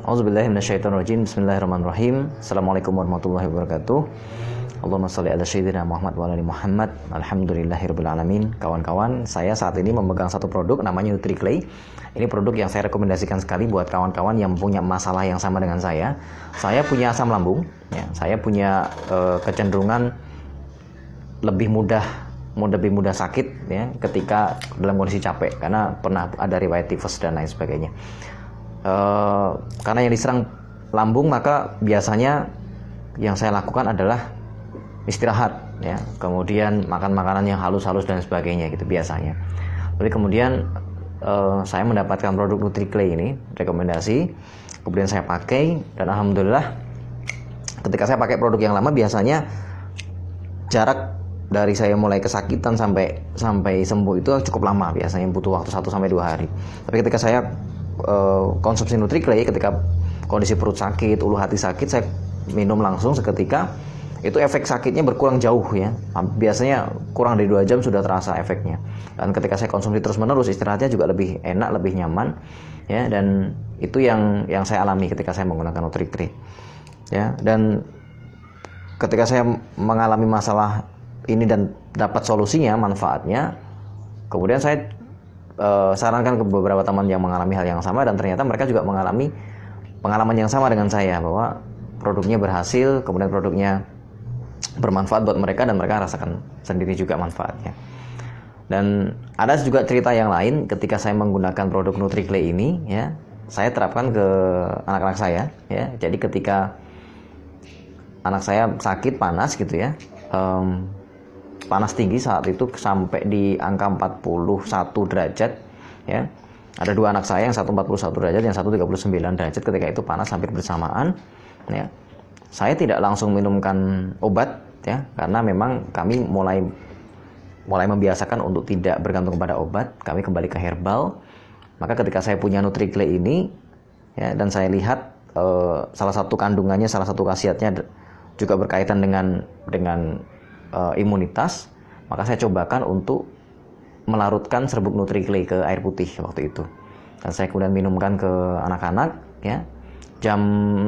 Auzubillahi minasyaitonirrajim. Bismillahirrahmanirrahim. Assalamualaikum warahmatullahi wabarakatuh. Allahumma shalli ala sayyidina Muhammad wa ala ali Muhammad. Alhamdulillahirabbil alamin. Kawan-kawan, saya saat ini memegang satu produk namanya NutriClay. Ini produk yang saya rekomendasikan sekali buat kawan-kawan yang punya masalah yang sama dengan saya. Saya punya asam lambung, ya. Saya punya kecenderungan lebih mudah sakit, ya, ketika dalam kondisi capek karena pernah ada riwayat tifus dan lain sebagainya. Karena yang diserang lambung, maka biasanya yang saya lakukan adalah istirahat, ya, kemudian makan makanan yang halus-halus dan sebagainya gitu biasanya. Tapi kemudian saya mendapatkan produk NutriClay ini, rekomendasi, kemudian saya pakai dan alhamdulillah ketika saya pakai produk yang lama biasanya jarak dari saya mulai kesakitan sampai sembuh itu cukup lama, biasanya butuh waktu 1-2 hari. Tapi ketika saya konsumsi NutriClay, ketika kondisi perut sakit, ulu hati sakit, saya minum langsung seketika, itu efek sakitnya berkurang jauh, ya. Biasanya kurang dari 2 jam sudah terasa efeknya. Dan ketika saya konsumsi terus-menerus, istirahatnya juga lebih enak, lebih nyaman, ya. Dan itu yang saya alami ketika saya menggunakan NutriClay, ya. Dan ketika saya mengalami masalah ini dan dapat solusinya, manfaatnya, kemudian saya sarankan ke beberapa teman yang mengalami hal yang sama, dan ternyata mereka juga mengalami pengalaman yang sama dengan saya, bahwa produknya berhasil, kemudian produknya bermanfaat buat mereka dan mereka rasakan sendiri juga manfaatnya. Dan ada juga cerita yang lain ketika saya menggunakan produk NutriClay ini, ya, saya terapkan ke anak-anak saya, ya. Jadi ketika anak saya sakit panas gitu, ya, panas tinggi saat itu sampai di angka 41 derajat, ya. Ada 2 anak saya, yang satu 41 derajat, yang satu 39 derajat ketika itu panas hampir bersamaan, ya. Saya tidak langsung minumkan obat, ya, karena memang kami mulai membiasakan untuk tidak bergantung pada obat, kami kembali ke herbal. Maka ketika saya punya NutriClay ini, ya, dan saya lihat salah satu kandungannya, salah satu khasiatnya juga berkaitan dengan imunitas, maka saya cobakan untuk melarutkan serbuk NutriClay ke air putih waktu itu, dan saya kemudian minumkan ke anak-anak, ya. Jam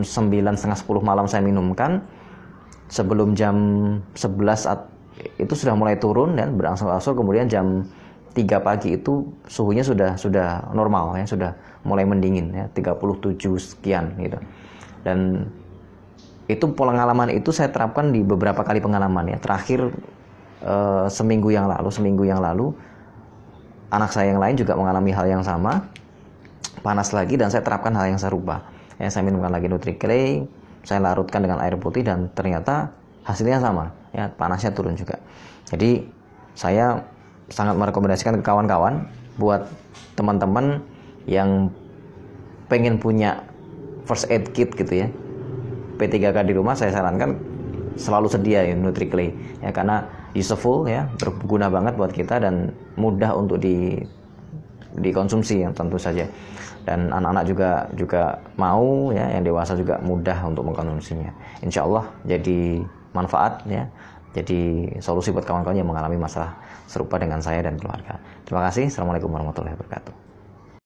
9:30-10 malam saya minumkan. Sebelum jam 11 itu sudah mulai turun dan berangsur-angsur, kemudian jam 3 pagi itu suhunya sudah normal, ya, sudah mulai mendingin, ya, 37 sekian gitu. Dan itu pengalaman itu saya terapkan di beberapa kali pengalaman, ya. Terakhir seminggu yang lalu anak saya yang lain juga mengalami hal yang sama, panas lagi, dan saya terapkan hal yang serupa, ya. Saya minumkan lagi NutriClay, saya larutkan dengan air putih, dan ternyata hasilnya sama, ya, panasnya turun juga. Jadi saya sangat merekomendasikan ke kawan-kawan, buat teman-teman yang pengen punya first aid kit gitu, ya, P3K di rumah, saya sarankan selalu sedia, ya, NutriClay, ya, karena useful, ya, berguna banget buat kita dan mudah untuk dikonsumsi, ya, tentu saja. Dan anak-anak juga mau, ya, yang dewasa juga mudah untuk mengkonsumsinya. Insya Allah jadi manfaat, ya, jadi solusi buat kawan-kawan yang mengalami masalah serupa dengan saya dan keluarga. Terima kasih. Assalamualaikum warahmatullahi wabarakatuh.